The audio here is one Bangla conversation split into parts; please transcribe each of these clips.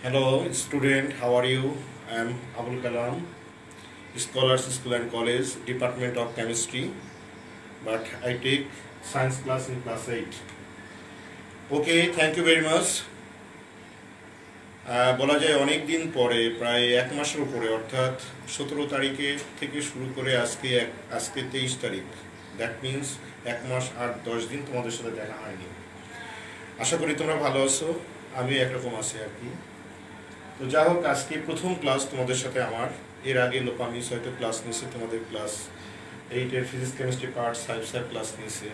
Hello, student. How are you? I am Abul Kalam, Scholars School and College, Department of Chemistry. But I take science class in class 8. Okay, thank you very much. বলা যায় অনেক দিন পরে, প্রায় এক মাসের উপরে, অর্থাৎ 17 তারিখে থেকে শুরু করে আজকে 23 তারিখ। দ্যাট মিনস 1 মাস আর 10 দিন তোমাদের সাথে দেখা হয়নি। আশা করি তোমরা ভালো আছো, আমি একরকম আছি আর কি। তো যা হোক, আজকে প্রথম ক্লাস তোমাদের সাথে আমার। এর আগে লোপামিস হয়তো ক্লাস নিয়েছে, তোমাদের ক্লাস 8-এর physics chemistry part 5 sir class নিয়েছে।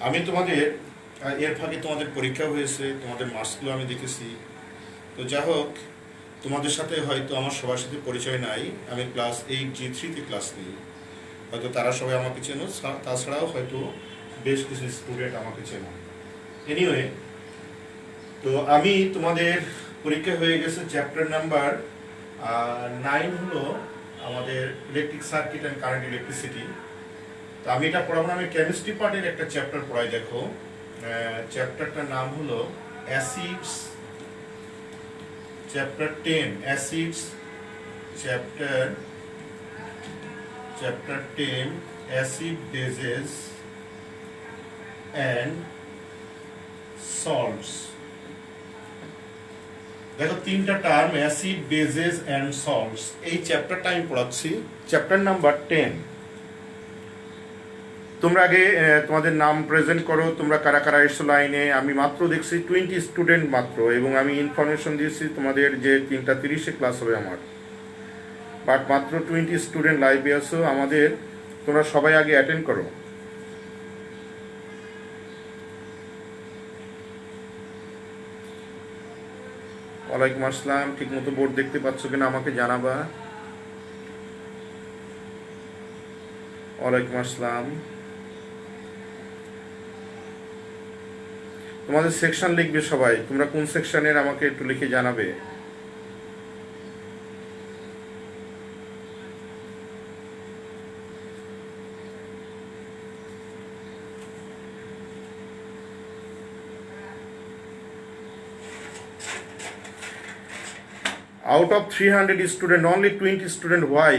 আমি তোমাদের এর ফাঁকে তোমাদের পরীক্ষা হয়েছে, তোমাদের মার্কসগুলো আমি দেখেছি। তো যা হোক, তোমাদের সাথে হয়তো আমার সবার সাথে পরিচয় নাই। আমি ক্লাস 8G3-তে ক্লাস নিই, হয়তো তারা সবাই আমাকে চেনো, তাছাড়াও হয়তো বেশ কিছু স্টুডেন্ট আমাকে চেনো। এনিওয়ে, তো আমি তোমাদের পরীক্ষা হয়ে গেছে চ্যাপ্টার নাম্বার 9 হলো আমাদের electric circuit and current electricity. তো আমি এটা পড়াবো না, আমি কেমিস্ট্রি পার্টের একটা চ্যাপ্টার পড়াই। দেখো, চ্যাপ্টারটার নাম হলো acids, chapter 10 acids, chapter 10 acid bases and salts. দেখো, 3টা term, acid bases and salts. এই চ্যাপ্টারটা আমি পড়াচ্ছি, চ্যাপ্টার নাম্বার 10। তোমরা আগে তোমাদের নাম প্রেজেন্ট করো, তোমরা কারা কারা এসো লাইনে। আমি মাত্র দেখছি 20 স্টুডেন্ট মাত্র, এবং আমি ইনফরমেশন দিয়েছি তোমাদের যে 3:30-এ ক্লাস হবে আমার, বাট মাত্র 20 স্টুডেন্ট লাইভে আসো আমাদের। তোমরা সবাই আগে অ্যাটেন্ড করো। ওয়ালাইকুম আসসালাম। ঠিক মতো বোর্ড দেখতে পাচ্ছ কিনা আমাকে জানাবা। ওয়ালাইকুম আসসালাম। তোমাদের সেকশন লিখবে সবাই, তোমরা কোন সেকশনের আমাকে একটু লিখে জানাবে। Out of 300 students, only 20 students. Why?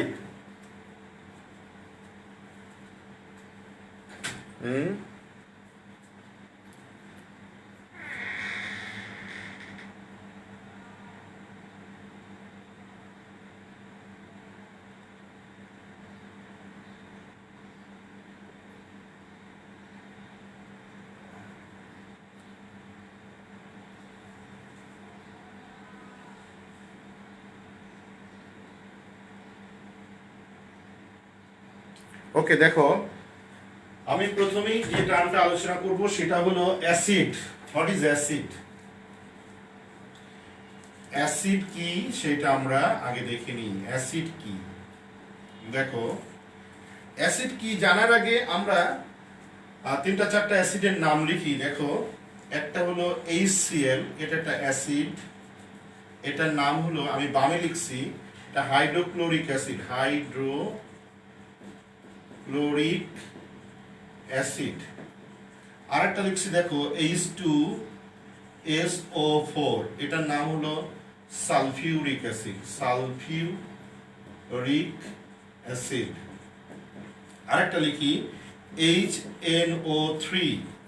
ওকে, দেখো, আমি প্রথমেই যে টার্মটা আলোচনা করব সেটা হলো acid. What is acid? Acid কি সেটা আমরা আগে দেখে নিই। অ্যাসিড কি? দেখো, অ্যাসিড কি জানার আগে আমরা 3-4টা অ্যাসিডের নাম লিখি। দেখো, একটা হলো HCl, এটা একটা অ্যাসিড। এটার নাম হলো, আমি বামে লিখছি, এটা হাইড্রোক্লোরিক অ্যাসিড, হাইড্রোক্লোরিক অ্যাসিড। আরেকটা লিখছি, দেখো, H2SO4, এটার নাম হলো সালফিউরিক অ্যাসিড, সালফিউরিক অ্যাসিড। আরেকটা লিখি HNO3,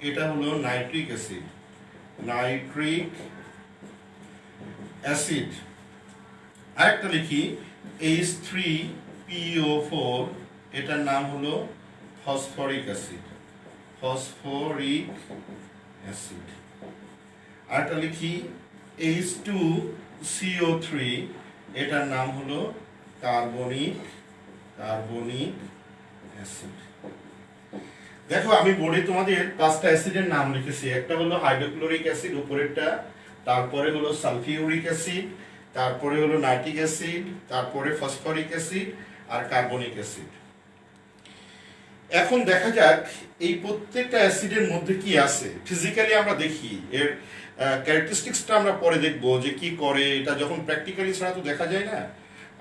এটা হলো নাইট্রিক অ্যাসিড, নাইট্রিক অ্যাসিড। আরেকটা লিখি H3PO4, এটার নাম হলো ফসফরিক অ্যাসিড, ফসফরিক অ্যাসিড। আরেকটা লিখি H2CO3, এটার নাম হলো কার্বনিক অ্যাসিড। দেখো, আমি বোর্ডে তোমাদের 5টা অ্যাসিডের নাম লিখেছি। একটা হলো হাইড্রোক্লোরিক অ্যাসিড উপরেরটা, তারপরে হলো সালফিউরিক অ্যাসিড, তারপরে হলো নাইট্রিক অ্যাসিড, তারপরে ফসফরিক অ্যাসিড আর কার্বনিক অ্যাসিড। এখন দেখা যাক এই প্রত্যেকটা অ্যাসিডের মধ্যে কি আছে। ফিজিক্যালি আমরা দেখি, এর ক্যারেক্টারিস্টিক্সটা আমরা পরে দেখব যে কি করে। এটা যখন প্র্যাকটিক্যালি ছাড়া তো দেখা যায় না,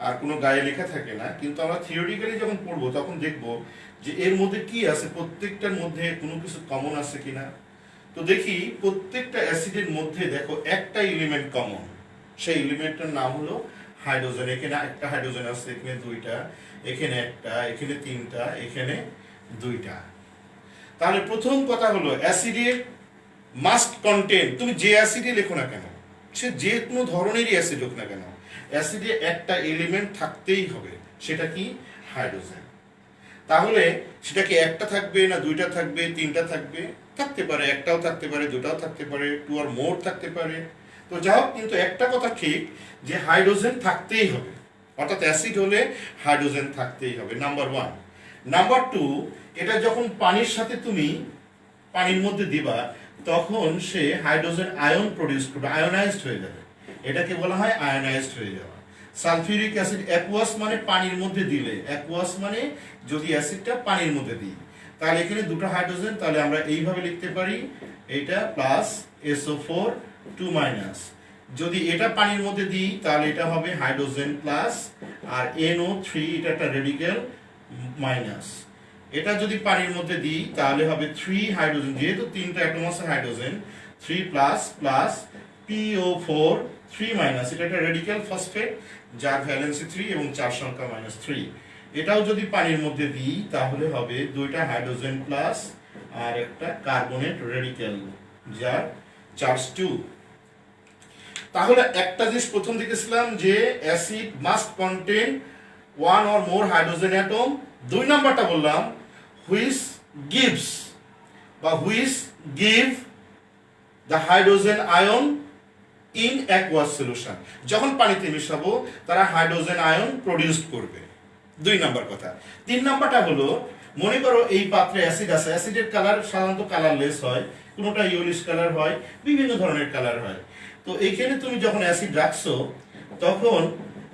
আর কোনো গায়ে লেখা থাকে না, কিন্তু আমরা থিওরিটিক্যালি যখন পড়বো তখন দেখব যে এর মধ্যে কি আছে, প্রত্যেকটার মধ্যে কোনো কিছু কমন আছে কিনা। তো দেখি প্রত্যেকটা অ্যাসিডের মধ্যে দেখো একটা এলিমেন্ট কমন, সেই এলিমেন্টটার নাম হলো হাইড্রোজেন। এখানে একটা হাইড্রোজেন আছে, এখানে দুইটা, এখানে একটা, এখানে তিনটা, এখানে দুইটা। তাহলে প্রথম কথা হলো অ্যাসিডের মাস্ট কন্টেন, তুমি যে অ্যাসিডে লেখো না কেন, সে যে কোনো ধরনেরই অ্যাসিড হোক না কেন, অ্যাসিডে একটা এলিমেন্ট থাকতেই হবে, সেটা কি? হাইড্রোজেন। তাহলে সেটা কি একটা থাকবে না দুইটা থাকবে, তিনটা থাকবে? থাকতে পারে, একটাও থাকতে পারে, দুটাও থাকতে পারে, টু আর মোর থাকতে পারে। তো যা হোক, কিন্তু একটা কথা ঠিক যে হাইড্রোজেন থাকতেই হবে, অর্থাৎ অ্যাসিড হলে হাইড্রোজেন থাকতেই হবে, নাম্বার ওয়ান। নাম্বার টু, এটা যখন পানির সাথে তুমি পানির মধ্যে দিবা, তখন সে হাইড্রোজেন আয়ন প্রডিউস করবে, আয়োনাইজড হয়ে যাবে। এটাকে বলা হয় আয়োনাইজড হয়ে যাওয়া। সালফিউরিক অ্যাসিড অ্যাকুয়াস মানে পানির মধ্যে দিলে, অ্যাকুয়াস মানে যদি অ্যাসিডটা পানির মধ্যে দিই, তাহলে এখানে দুটো হাইড্রোজেন, তাহলে আমরা এইভাবে লিখতে পারি, এইটা প্লাস SO4 2-। যদি এটা পানির মধ্যে দিই তাহলে এটা হবে হাইড্রোজেন প্লাস, আর NO3 এটা একটা রেডিক্যাল মাইনাস। এটা যদি পানির মধ্যে দিই তাহলে হবে 3 হাইড্রোজেন, যেহেতু তিনটা অ্যাটম আছে হাইড্রোজেন, 3 প্লাস প্লাস PO4 3-। এটা একটা রেডিক্যাল ফসফেট যার ভ্যালেন্সি 3 এবং 4 সংখ্যা -3। এটাও যদি পানির মধ্যে দিই তাহলে হবে দুইটা হাইড্রোজেন প্লাস আর একটা কার্বনেট রেডিক্যাল যার চার্জ 2। তাহলে একটা জিনিস প্রথম দেখেছিলাম যে acid must contain one or more hydrogen atom. দুই নাম্বারটা বললাম হুইচ গিভস বা which give the hydrogen ion in aqueous solution, যখন পানিতে মিশাবো তারা হাইড্রোজেন আয়ন প্রডিউস করবে। দুই নাম্বার কথা। তিন নাম্বারটা হলো, মনে করো এই পাত্রে অ্যাসিড আছে, অ্যাসিডের কালার সাধারণত কালারলেস হয়, কোনোটা ইয়েলোইশ কালার হয়, বিভিন্ন ধরনের কালার হয়। তো এইখানে তুমি যখন অ্যাসিড রাখছো তখন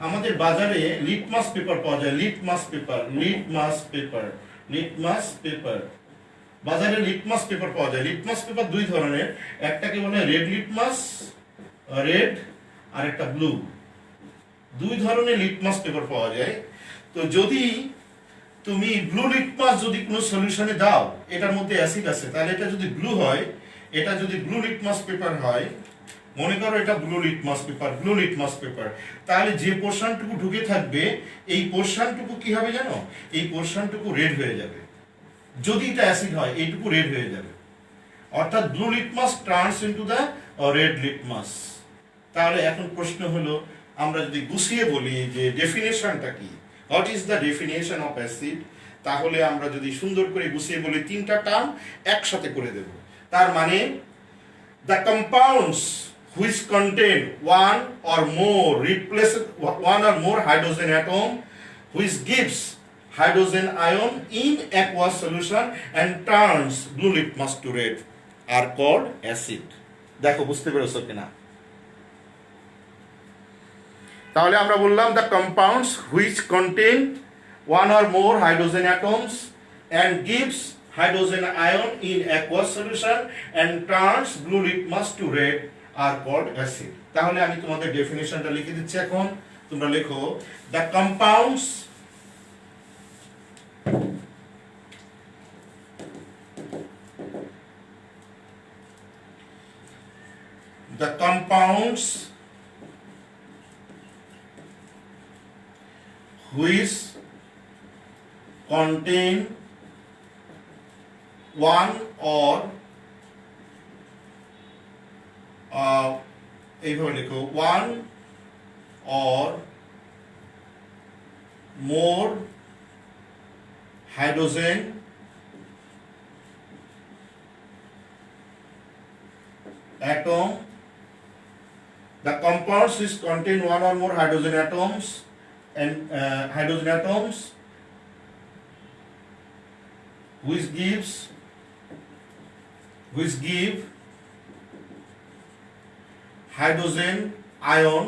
আমাদের বাজারে লিটমাস পেপার পাওয়া যায়, litmus paper, litmus paper, litmus paper, বাজারে লিটমাস পেপার পাওয়া যায়। লিটমাস পেপার দুই ধরনের, একটাকে বলে রেড লিটমাস, রেড, আর একটা ব্লু। দুই ধরনের লিটমাস পেপার পাওয়া যায়। তো যদি তুমি ব্লু লিটমাস যদি কোনো সলিউশনে দাও, এটার মধ্যে অ্যাসিড আছে, তাহলে এটা যদি ব্লু হয়, এটা যদি ব্লু লিটমাস পেপার হয়, মনে করো এটা blue litmus paper, blue litmus paper, তাহলে যে পোর্শনটুকু ঢুকে থাকবে এই পোর্শনটুকু কি হবে জানো? এই পোর্শনটুকু রেড হয়ে যাবে। যদি এটা অ্যাসিড হয় এইটুকু রেড হয়ে যাবে, অর্থাৎ blue litmus turns into the red litmus. তাহলে এখন প্রশ্ন হলো, আমরা যদি গুছিয়ে বলি যে ডেফিনেশনটা কি, what is the definition of acid, তাহলে আমরা যদি সুন্দর করে গুছিয়ে বলি তিনটা টার্ম একসাথে করে দেব। তার মানে the compounds which contain one or more hydrogen atom which gives hydrogen ion in aqueous solution and turns blue litmus to red are called acid. দেখো বুঝতে পেরেছো কিনা? তাহলে আমরা বললাম the compounds which contain one or more hydrogen atoms and gives hydrogen ion in aqueous solution and turns blue litmus to red are called acid. তাহলে আমি তোমাদের ডেফিনিশনটা লিখে দিচ্ছি, এখন তোমরা লেখো the compounds which contain one or এইভাবে লেখো one or more hydrogen atom. The compounds which contain one or more hydrogen atoms and hydrogen atoms which give hydrogen ion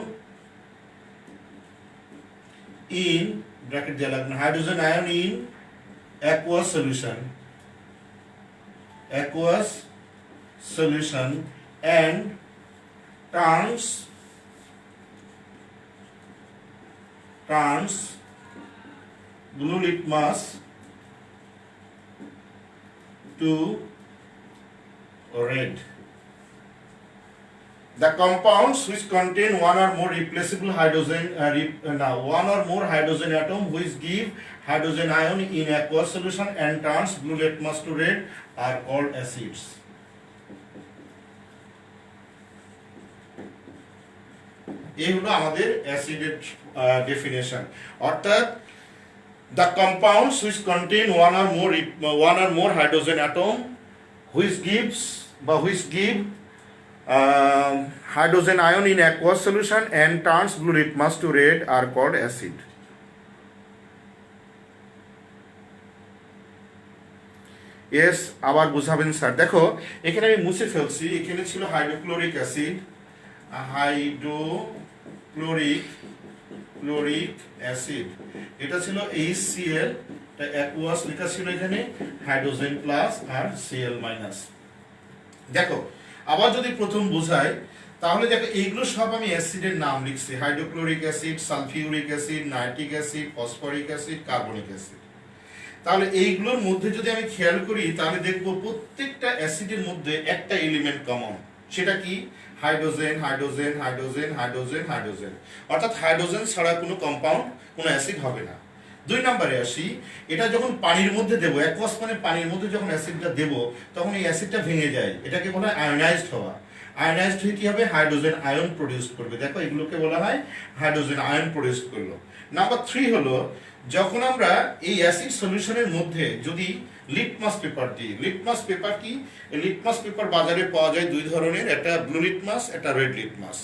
in bracket दिया लगना, hydrogen ion in aqueous solution and turns blue litmus to red. The compounds which contain one or more replaceable hydrogen one or more hydrogen atom which give hydrogen ion in aqueous solution and turns blue litmus to red are called acids. এই হলো আমাদের অ্যাসিডের ডেফিনেশন। অর্থাৎ the compounds which contain one or more hydrogen atom which give hydrogen ion in aqueous solution and turns blue litmus to red are called acid. Yes, আবার বুঝাবেন স্যার। দেখো এখানে আমি মুছে ফেলছি, এখানে ছিল হাইড্রোক্লোরিক অ্যাসিড, ক্লোরিক অ্যাসিড, এটা ছিল HCl, এটা অ্যাকুয়াস লেখা ছিল এখানে হাইড্রোজেন প্লাস আর Cl মাইনাস। দেখো আবার যদি প্রথম বোঝাই তাহলে দেখো এইগুলো সব আমি অ্যাসিডের নাম লিখছি, hydrochloric acid, sulphuric acid, nitric acid, phosphoric acid, carbonic acid. তাহলে এইগুলোর মধ্যে যদি আমি খেয়াল করি তাহলে দেখবো প্রত্যেকটা অ্যাসিডের মধ্যে একটা এলিমেন্ট কমন, সেটা কি hydrogen, hydrogen, hydrogen, hydrogen, hydrogen. অর্থাৎ হাইড্রোজেন ছাড়া কোনো কম্পাউন্ড, কোনো অ্যাসিড হবে না। 2 নম্বরে আসি, এটা যখন পানির মধ্যে দেবো, অ্যাকুয়াস মানে পানির মধ্যে যখন অ্যাসিডটা দেবো তখন এই অ্যাসিডটা ভেঙে যায়, এটাকে বলা হয় আয়োনাইজড হওয়া। আয়োনাইজড হয়ে কি হবে, হাইড্রোজেন আয়ন প্রডিউস করবে। দেখো এগুলোকে বলা হয় হাইড্রোজেন আয়ন প্রডিউস করলো। নাম্বার 3 হলো যখন আমরা এই অ্যাসিড সলিউশনের মধ্যে যদি লিটমাস পেপার দিই, লিটমাস পেপার কি, লিটমাস পেপার বাজারে পাওয়া যায় 2 ধরনের, একটা ব্লু লিটমাস, একটা রেড লিটমাস।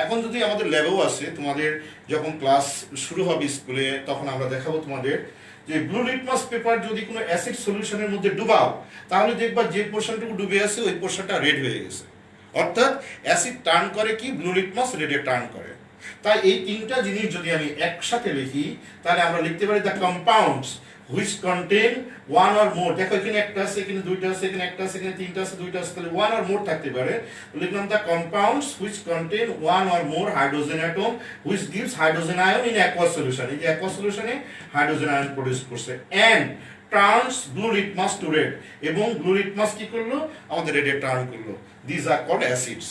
এখন যদি আমাদের ল্যাবেও আছে, তোমাদের যখন ক্লাস শুরু হবে স্কুলে তখন আমরা দেখাবো তোমাদের যে ব্লু লিটমাস পেপার যদি কোনো অ্যাসিড সলিউশনের মধ্যে ডুবাও তাহলে দেখবা যে পোর্শনটুকু ডুবে আছে ওই পোর্শনটা রেড হয়ে গেছে। অর্থাৎ অ্যাসিড টার্ন করে কি, ব্লু লিটমাস রেডে টার্ন করে। তাই এই 3টা জিনিস যদি আমি একসাথে লিখি তাহলে আমরা লিখতে পারি the compounds which contain one or more, দেখো এখানে একটা আছে, এখানে 2টা আছে, এখানে একটা আছে, এখানে 3টা আছে, 2টা আছে, তাহলে one or more থাকতে পারে। লিখলাম the compounds which contain one or more hydrogen atom which gives hydrogen ion in aqueous solution, এই যে aqueous solution-এ হাইড্রোজেন আয়ন প্রডিউস করছে and turns blue litmus to red, এবং ব্লু লিটমাস কি করলো, আমাদের রেডে টার্ন করলো। These are called acids.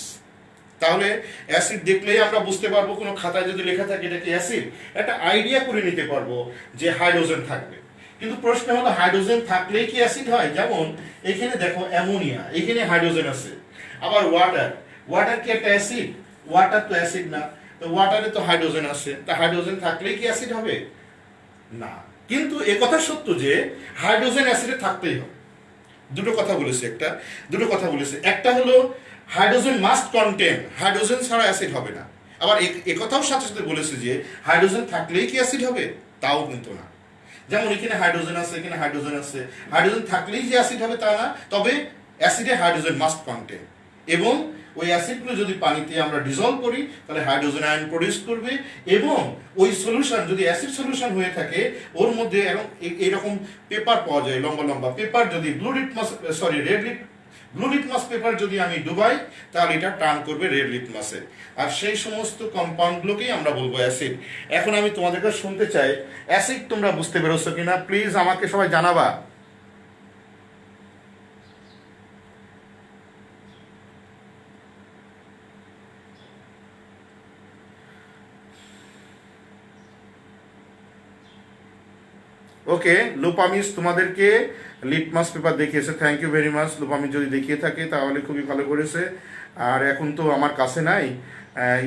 তাহলে অ্যাসিড দেখলেই আমরা বুঝতে পারবো, কোনো খাতায় যদি লেখা থাকে এটা কি অ্যাসিড, একটা আইডিয়া করে নিতে পারবো যে হাইড্রোজেন থাকবে। কিন্তু প্রশ্ন হলো হাইড্রোজেন থাকলেই কি অ্যাসিড হয়? যেমন এখানে দেখো অ্যামোনিয়া, এখানে হাইড্রোজেন আছে। আবার ওয়াটার কি একটা অ্যাসিড? ওয়াটার তো অ্যাসিড না, তো ওয়াটারে তো হাইড্রোজেন আছে, তা হাইড্রোজেন থাকলেই কি অ্যাসিড হবে? না। কিন্তু একথা সত্য যে হাইড্রোজেন অ্যাসিডে থাকতেই হবে। দুটো কথা বলেছে, একটা হলো হাইড্রোজেন মাস্ট কন্টেন, হাইড্রোজেন ছাড়া অ্যাসিড হবে না। আবার একথাও সাথে সাথে বলেছে যে হাইড্রোজেন থাকলেই কি অ্যাসিড হবে? তাও কিন্তু না। যেমন এখানে হাইড্রোজেন আছে, এখানে হাইড্রোজেন আছে, হাইড্রোজেন থাকলেই যে অ্যাসিড হবে তা না, তবে অ্যাসিডে হাইড্রোজেন মাস্ট কন্টেন, এবং ওই অ্যাসিডগুলো যদি পানিতে আমরা ডিজলভ করি তাহলে হাইড্রোজেন আয়ন প্রডিউস করবে, এবং ওই সলিউশন যদি অ্যাসিড সলিউশন হয়ে থাকে ওর মধ্যে এরকম পেপার পাওয়া যায়, লম্বা লম্বা পেপার, যদি ব্লু লিটমাস পেপার যদি আমি ডুবাই তাহলে এটা টার্ন করবে রেড লিটমাসে, আর সেই সমস্ত কম্পাউন্ডগুলোকেই আমরা বলবো অ্যাসিড। এখন আমি তোমাদেরকে শুনতে চাই অ্যাসিড তোমরা বুঝতে পেরেছো কিনা, প্লিজ আমাকে সবাই জানাবা। ওকে, লুপামিস তোমাদেরকে লিটমাস পেপার দেখিয়েছে, থ্যাংক ইউ ভেরি মাচ। লুপামিস যদি দেখিয়ে থাকে তাহলে খুবই ভালো করেছে। আর এখন তো আমার কাছে নাই,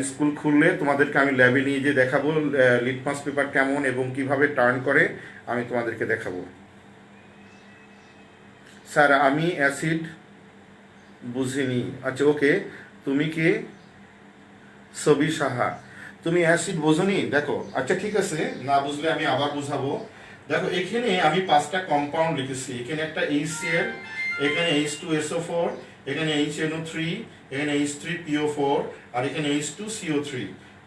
স্কুল খুললে তোমাদেরকে আমি ল্যাবে নিয়ে যে দেখাবো লিটমাস পেপার কেমন এবং কিভাবে টার্ন করে আমি তোমাদেরকে দেখাবো। স্যার আমি অ্যাসিড বুঝিনি। আচ্ছা ওকে, তুমি কি ছবি সাহা, তুমি অ্যাসিড বোঝনি? দেখো আচ্ছা ঠিক আছে, না বুঝলে আমি আবার বুঝাবো। দেখো এখানে আমি 5টা কম্পাউন্ড লিখেছি, এখানে একটা HCl, এখানে H2SO4, এখানে HNO3, এখানে H3PO4, আর এখানে H2CO3।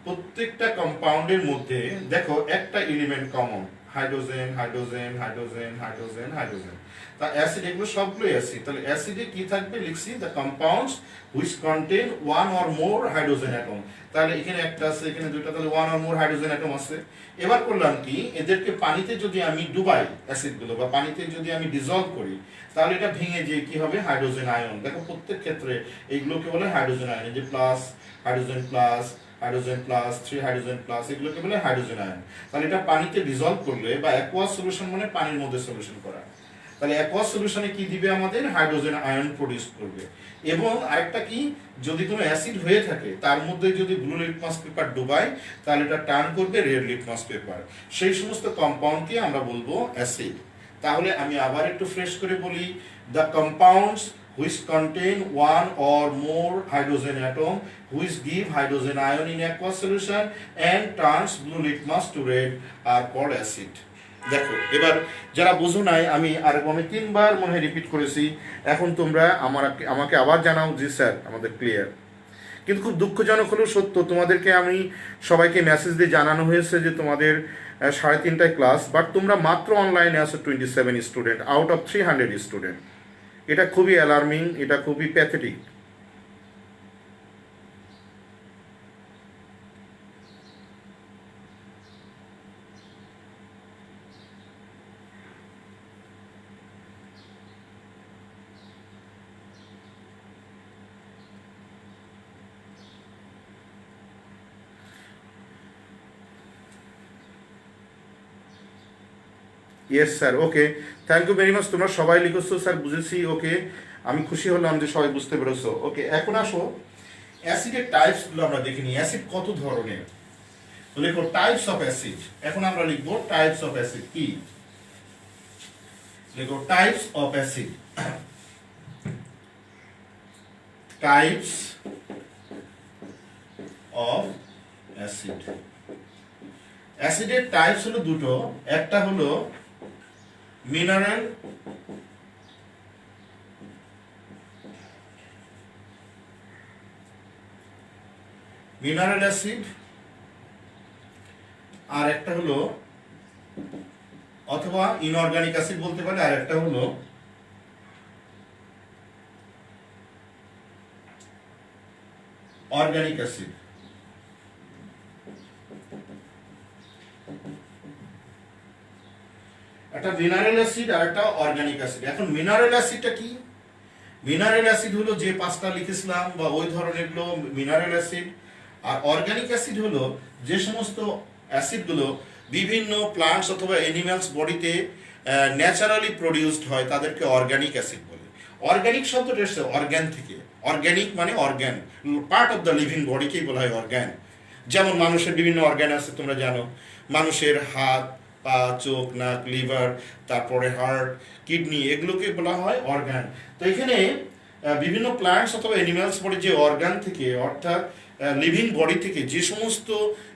প্রত্যেকটা কম্পাউন্ডের মধ্যে দেখো একটা element common, hydrogen hydrogen hydrogen hydrogen hydrogen. তা অ্যাসিড এগুলো সবগুলোই অ্যাসিড। তাহলে অ্যাসিডে কি থাকবে লিখছি, the compounds which contain one or more hydrogen atom. তাহলে এখানে একটা আছে, এখানে দুইটা, তাহলে one or more hydrogen atom আছে। এবার করলাম কি, এদেরকে পানিতে যদি আমি ডুবাই অ্যাসিডগুলো, বা পানিতে যদি আমি ডিজলভ করি, তাহলে এটা ভেঙে যে কি হবে হাইড্রোজেন আয়ন। দেখো প্রত্যেক ক্ষেত্রে এইগুলোকে বলে হাইড্রোজেন আয়ন, যে plus hydrogen plus hydrogen plus 3 hydrogen plus, এগুলোকে বলে হাইড্রোজেন আয়ন। তাহলে এটা পানিতে ডিজলভ করলে, বা অ্যাকোয়াস সলিউশন মানে পানির মধ্যে সলিউশন করা, তাহলে অ্যাকোয়াস সলিউশনে কি দিবে আমাদের হাইড্রোজেন আয়ন প্রডিউস করবে। এবং আরেকটা কি, যদি কোনো অ্যাসিড হয়ে থাকে তার মধ্যে যদি ব্লু লিটমাস পেপার ডুবাই, তাহলে এটা টার্ন করবে রেড লিটমাস পেপার। সেই সমস্ত কম্পাউন্ডকে আমরা বলবো অ্যাসিড। তাহলে আমি আবার একটু ফ্রেশ করে বলি, the compounds which contain one or more hydrogen atom which give hydrogen ion in aqueous solution and turns blue litmus to red are called acid. দেখো এবার যারা বুঝো নাই, আমি তিনবার মনে হয় রিপিট করেছি, এখন তোমরা আমাকে আবার জানাও জি স্যার আমাদের ক্লিয়ার। কিন্তু খুব দুঃখজনক হলেও সত্য, তোমাদেরকে আমি সবাইকে মেসেজ দিয়ে জানানো হয়েছে যে তোমাদের 3:30টায় ক্লাস, বাট তোমরা মাত্র অনলাইনে আছো 27 স্টুডেন্ট আউট অফ 300 স্টুডেন্ট। এটা খুবই অ্যালার্মিং, এটা খুবই pathetic. Yes sir, okay, thank you very much. তোমরা সবাই লিখেছো স্যার, বুঝেছি, ওকে, আমি খুশি হলাম যে সবাই বুঝতে পেরেছো। ওকে, এখন আসো অ্যাসিডের টাইপসগুলো আমরা দেখে নিই। অ্যাসিড কত ধরনের, লেখো টাইপস অফ অ্যাসিড। এখন আমরা লিখবো টাইপস অফ অ্যাসিড কি, লেখো types of acid. Types of acid. অ্যাসিডের টাইপস হলো দুটো, একটা হলো মিনারেল অ্যাসিড, আর একটা হলো অথবা ইনঅর্গানিক অ্যাসিড বলতে পারে, আর একটা হলো অর্গানিক অ্যাসিড। একটা মিনারেল অ্যাসিড আর একটা অর্গানিক অ্যাসিড। এখন মিনারেল অ্যাসিডটা কি, মিনারেল অ্যাসিড হলো যে পাঁচটা লিখেছিলাম বা ওই ধরনের গুলো মিনারেল অ্যাসিড। আর অর্গানিক অ্যাসিড হলো যে সমস্ত অ্যাসিডগুলো বিভিন্ন প্লান্টস অথবা অ্যানিমালস বডিতে ন্যাচারালি প্রডিউসড হয়, তাদেরকে অর্গানিক অ্যাসিড বলে। অর্গানিক শব্দটা এসেছে অর্গ্যান থেকে, অর্গানিক মানে organ, part of the living বডিকেই বলা হয় অর্গ্যান। যেমন মানুষের বিভিন্ন অর্গ্যান আছে, তোমরা জানো, মানুষের হাত, পা, চোখ, নাক, লিভার, তারপরে হার্ট, কিডনি, এগুলোকে বলা হয় অর্গান। তো এখানে বিভিন্ন প্ল্যান্টস অথবা অ্যানিমালস বডি যে অর্গান থেকে, অর্থাৎ লিভিং বডি থেকে যে সমস্ত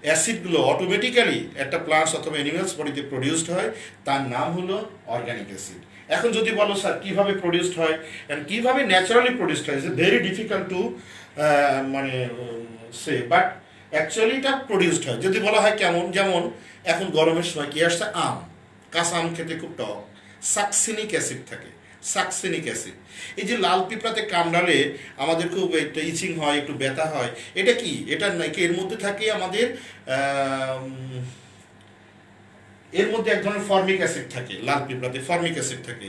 অ্যাসিডগুলো অটোমেটিক্যালি একটা প্লান্টস অথবা অ্যানিমালস বডিতে প্রডিউসড হয়, তার নাম হলো অর্গানিক অ্যাসিড। এখন যদি বলো স্যার কিভাবে প্রডিউসড হয় অ্যান্ড কিভাবে ন্যাচারালি প্রডিউসড হয়, ইটস ভেরি ডিফিকাল্ট টু মানে সে, বাট অ্যাকচুয়ালি এটা প্রডিউসড হয়। যদি বলা হয় কেমন, যেমন এখন গরমের সময় কি আসছে, আম, কাঁচা আম খেতে খুব টক, সাকসিনিক অ্যাসিড থাকে, সাকসিনিক অ্যাসিড। এই যে লাল পিঁপড়াতে কামড়ালে আমাদের খুব একটা ইচিং হয়, একটু ব্যথা হয়, এটা কি, এটা নাকি এর মধ্যে থাকে আমাদের এর মধ্যে এক ধরনের ফর্মিক অ্যাসিড থাকে, লাল পিঁপড়াতে ফর্মিক অ্যাসিড থাকে।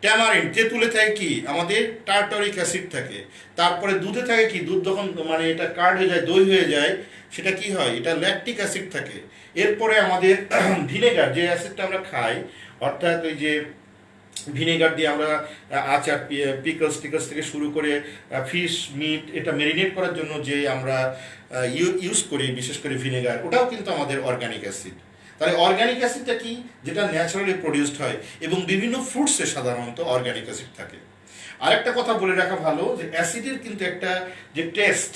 ট্যামারিন, তেঁতুলে থাকে কি আমাদের টার্টারিক অ্যাসিড থাকে। তারপরে দুধে থাকে কি, দুধ যখন মানে এটা কার্ড হয়ে যায়, দই হয়ে যায়, সেটা কি হয়, এটা ল্যাকটিক অ্যাসিড থাকে। এরপরে আমাদের ভিনেগার, যে অ্যাসিডটা আমরা খাই, অর্থাৎ ওই যে ভিনেগার দিয়ে আমরা আচার, পিকলস টিকলস থেকে শুরু করে ফিশ, মিট, এটা ম্যারিনেট করার জন্য যে আমরা ইউজ করি, বিশেষ করে ভিনেগার, ওটাও কিন্তু আমাদের অর্গানিক অ্যাসিড। তাহলে অর্গানিক অ্যাসিডটা কি, যেটা ন্যাচারালি প্রডিউসড হয়, এবং বিভিন্ন ফ্রুটসে সাধারণত অর্গানিক অ্যাসিড থাকে। আরেকটা কথা বলে রাখা ভালো, যে অ্যাসিডের কিন্তু একটা যে টেস্ট,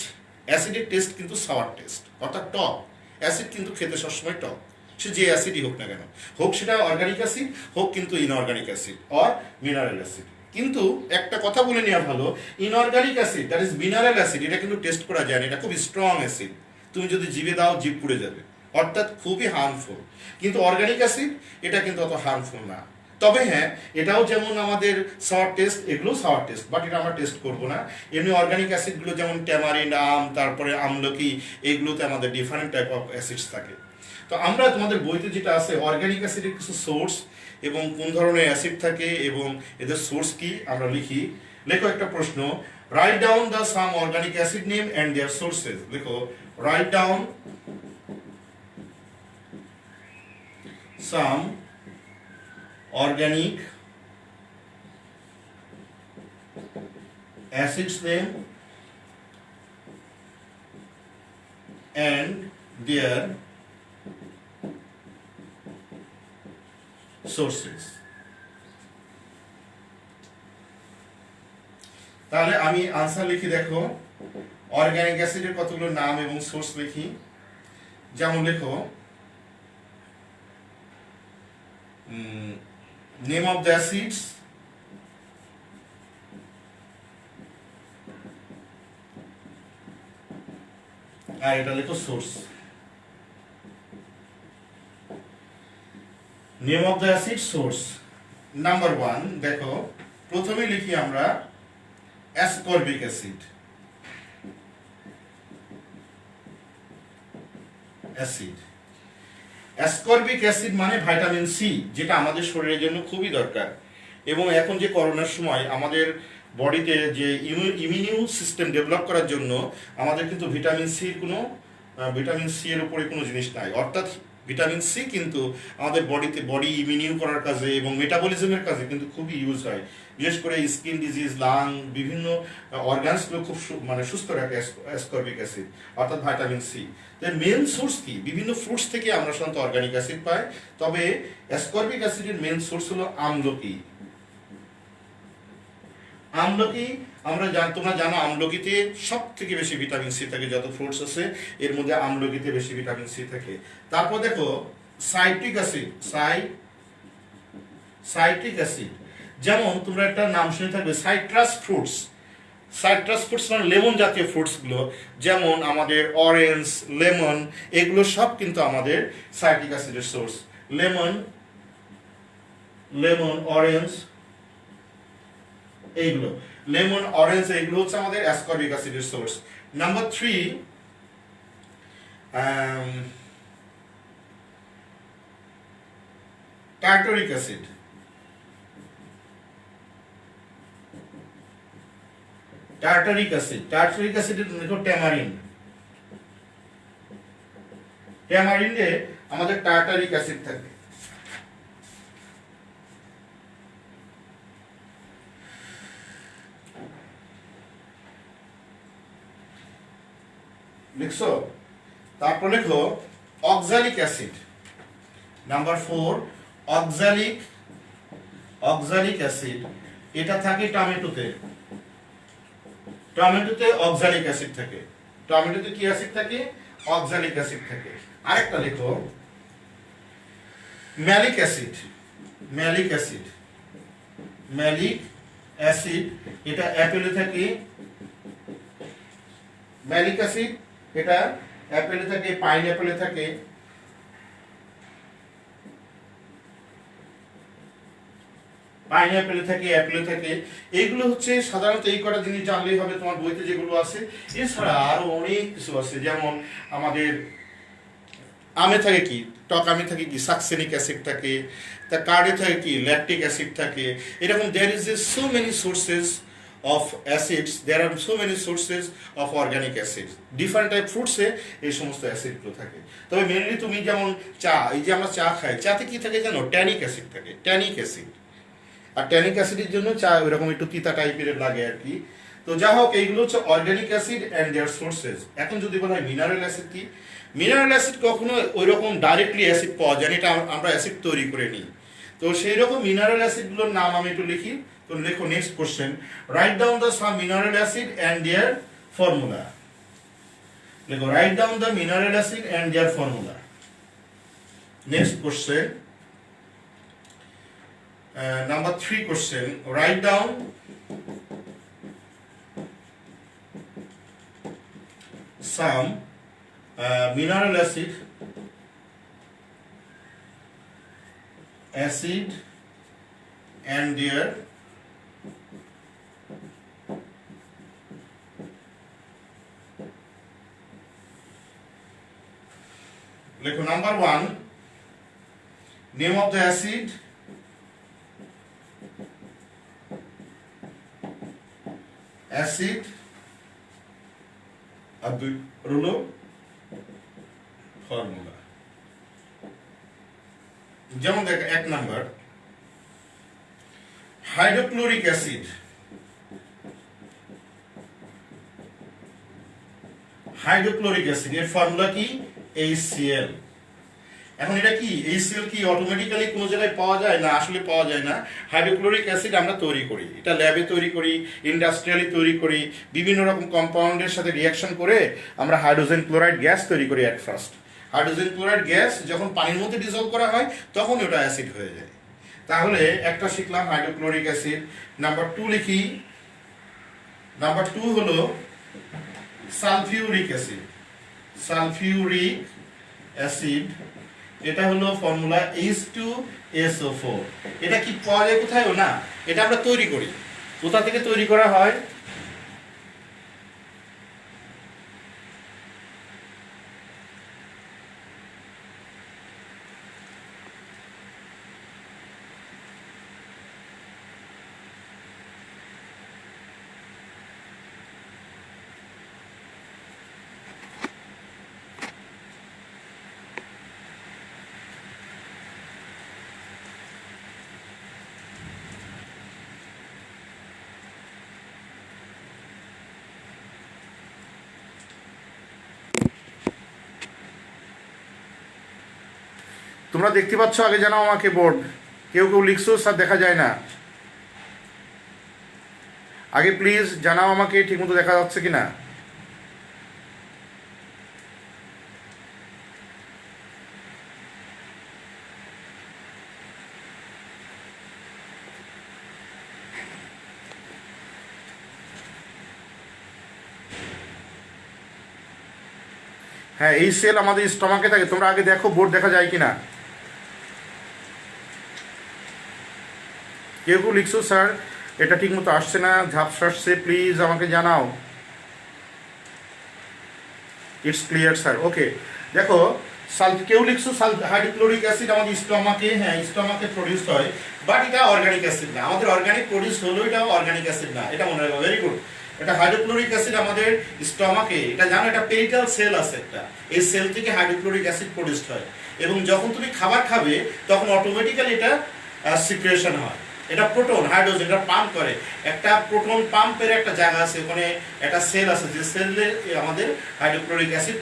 অ্যাসিডের টেস্ট কিন্তু সাওয়ার টেস্ট, অর্থাৎ টক। অ্যাসিড কিন্তু খেতে সবসময় টক, সে যে অ্যাসিডই হোক না কেন, হোক সেটা অর্গানিক অ্যাসিড, হোক কিন্তু inorganic acid or mineral acid. কিন্তু একটা কথা বলে নেওয়া ভালো, inorganic acid, that is mineral acid, এটা কিন্তু টেস্ট করা যায় না, এটা খুব স্ট্রং অ্যাসিড। তুমি যদি জিভে দাও, জিভ পুড়ে যাবে, অর্থাৎ খুবই হার্মফুল। কিন্তু অর্গানিক অ্যাসিড এটা কিন্তু অত হার্মফুল না। তবে হ্যাঁ, এটাও যেমন আমাদের সাওয়ার টেস্ট, এগুলো সাওয়ার টেস্ট, বাট এটা আমরা টেস্ট করবো না। এমনি অর্গানিক অ্যাসিডগুলো যেমন ট্যামারিন্ড, আম, তারপরে আমলকি, এগুলোতে আমাদের ডিফারেন্ট টাইপ অফ অ্যাসিডস থাকে। তো আমরা তোমাদের বইতে যেটা আছে অর্গানিক অ্যাসিডের কিছু সোর্স এবং কোন ধরনের অ্যাসিড থাকে এবং এদের সোর্স কি আমরা লিখি। লেখো একটা প্রশ্ন, write down the some organic acid name and their sources. লেখো, write down some organic acids name and their sources. তাহলে আমি আনসার লিখি, দেখো অর্গানিক অ্যাসিডের কতগুলো নাম এবং সোর্স লিখি। যেমন লেখো, name of the acids, আর এটা লেখো source. Name of the acid, source. Number 1 দেখো, প্রথমে লিখি আমরা অ্যাসকর্বিক অ্যাসিড। অ্যাসকর্বিক অ্যাসিড মানে ভিটামিন সি, যেটা আমাদের শরীরের জন্য খুবই দরকার। এবং এখন যে করোনার সময় আমাদের বডিতে যে ইমিউন সিস্টেম ডেভেলপ করার জন্য আমাদের কিন্তু ভিটামিন সি এর উপরে কোনো জিনিস নাই। অর্থাৎ ভিটামিন সি কিন্তু আমাদের বডি ইমিউন করার কাজে এবং মেটাবলিজমের কাজে কিন্তু খুবই ইউজ হয়। বিশেষ করে স্কিন ডিজিজ, লাং, বিভিন্ন অর্গানসগুলো খুব সুস্থ রাখে অ্যাসকর্বিক অ্যাসিড, অর্থাৎ ভিটামিন সি। মেন সোর্স কি? বিভিন্ন ফ্রুটস থেকে আমরা সাধারণত অর্গানিক অ্যাসিড পাই। তবে অ্যাসকর্বিক অ্যাসিডের মেন সোর্স হলো আমলকি। তোমরা জানো আমলকিতে সব থেকে বেশি ভিটামিন সি থাকে। যত ফ্রুটস আছে এর মধ্যে আমলকিতে বেশি ভিটামিন সি থাকে। তারপর দেখো সাইট্রিক অ্যাসিড, যেমন তোমরা একটা নাম শুনে থাকবে সাইট্রাস ফ্রুটস মানে লেমন জাতীয় ফ্রুটসগুলো, যেমন আমাদের অরেঞ্জ, লেমন, এগুলো সব কিন্তু আমাদের সাইট্রিক অ্যাসিডের সোর্স। লেমন, অরেঞ্জ, এইগুলো লেমন, অরেঞ্জ, এইগুলো হচ্ছে আমাদের অ্যাসকর্বিক অ্যাসিডের source. Number 3 tartaric acid. Tartaric অ্যাসিডের দেখো ট্যামারিন্ডে আমাদের টার্টারিক অ্যাসিড থাকে। লিখছো? তারপর লেখো oxalic acid. Number 4 oxalic acid, এটা থাকে টমেটোতে অক্সালিক অ্যাসিড থাকে। টমেটোতে কি অ্যাসিড থাকে? অক্সালিক অ্যাসিড থাকে। আরেকটা লেখো ম্যালিক অ্যাসিড, এটা অ্যাপেলে থাকে। ম্যালিক অ্যাসিড এটা অ্যাপেলে থাকে, পাইনঅ্যাপেলে থাকে। অ্যাপেলে থাকে। এইগুলো হচ্ছে সাধারণত এই কটা জিনিস জানলেই হবে তোমার বইতে যেগুলো আছে। এছাড়া আরো অনেক কিছু আছে, যেমন আমাদের আমে থাকে কি, টক আমে থাকে কি সাকসেনিক অ্যাসিড থাকে, তা কার্ডে থাকে কি ল্যাকটিক অ্যাসিড থাকে। এরকম there is so many sources of acids, there are so many sources of organic acids. Different type fruits-এ এই সমস্ত অ্যাসিডগুলো থাকে। তবে মেনলি তুমি যেমন এই যে আমরা চা খাই, চাতে কি থাকে জানো? ট্যানিক অ্যাসিড থাকে, আর ট্যানিক অ্যাসিডের জন্য চা ওইরকম একটু তিতা টাইপের লাগে আর কি। তো যা হোক, এইগুলো হচ্ছে organic acid and their sources. এখন যদি বলা হয় মিনারেল অ্যাসিড কি, মিনারেল অ্যাসিড কখনো ওইরকম ডাইরেক্টলি অ্যাসিড পাওয়া যায় না, এটা আমরা অ্যাসিড তৈরি করে নিই। তো সেই রকম মিনারেল অ্যাসিডগুলোর নাম আমি একটু লিখি। তো লেখো next question, write down the some mineral acid and their formula. লেখো write down the mineral acid and their formula. Next question, number 3 question, write down some mineral acid acid and their লেখো number 1 name of the acid আর দুই হলো ফর্মুলা। যেমন দেখ 1 number hydrochloric acid, hydrochloric acid এর ফর্মুলা কি HCl। এখন এটা কি HCl কি অটোমেটিক্যালি কোনো জায়গায় পাওয়া যায় না? আসলে পাওয়া যায় না। হাইড্রোক্লোরিক অ্যাসিড আমরা তৈরি করি, এটা ল্যাবে তৈরি করি, ইন্ডাস্ট্রিয়ালি তৈরি করি, বিভিন্ন রকম কম্পাউন্ডের সাথে রিঅ্যাকশন করে আমরা হাইড্রোজেন ক্লোরাইড গ্যাস তৈরি করি। At first hydrogen chloride gas যখন পানির মধ্যে ডিসলভ করা হয় তখন ওটা অ্যাসিড হয়ে যায়। তাহলে একটা শিখলাম হাইড্রোক্লোরিক অ্যাসিড। নাম্বার 2 লিখি, নাম্বার 2 হলো সালফিউরিক অ্যাসিড। সালফিউরিক অ্যাসিড এটা হলো ফর্মুলা H2SO4। এটা কি পাওয়া যায় কোথায়? না, এটা আমরা তৈরি করি। কোথা থেকে তৈরি করা হয়? তোমরা দেখতে পাচ্ছ? আগে জানাও আমাকে বোর্ড। কেউ কেউ লিখছো স্যার দেখা যায় না। আগে প্লিজ জানাও আমাকে ঠিকমতো দেখা যাচ্ছে কিনা। হ্যাঁ, এই সেল আমাদের স্টমাকে থাকে। তোমরা আগে দেখো বোর্ড দেখা যায় কিনা। কেউ কেউ লিখছো স্যার এটা ঠিক মতো আসছে না, ঝাপসা আসছে, প্লিজ আমাকে জানাও। ইটস ক্লিয়ার স্যার, ওকে। দেখো কেউ লিখছো হাইড্রোক্লোরিক অ্যাসিড আমাদের স্টমাকে, হ্যাঁ স্টমাকে প্রডিউস হয়, বাট এটা অর্গানিক অ্যাসিড না। আমাদের অর্গানিক প্রডিউস হলো, এটা অর্গানিক অ্যাসিড না, এটা মনে রাখবো। Very good. এটা হাইড্রোক্লোরিক অ্যাসিড আমাদের স্টমাকে, এটা জানো এটা পেরিটাল সেল আছে একটা, এই সেল থেকে হাইড্রোক্লোরিক অ্যাসিড প্রডিউসড হয় এবং যখন তুমি খাবার খাবে তখন অটোমেটিক্যালি এটা সিক্রেশন হয়। এটা প্রোটন হাইড্রোজেন এটা পাম্প করে, একটা প্রোটন পাম্পের একটা জায়গা আছে, ওখানে একটা সেল আছে যে সেলে আমাদের হাইড্রোক্লোরিক অ্যাসিড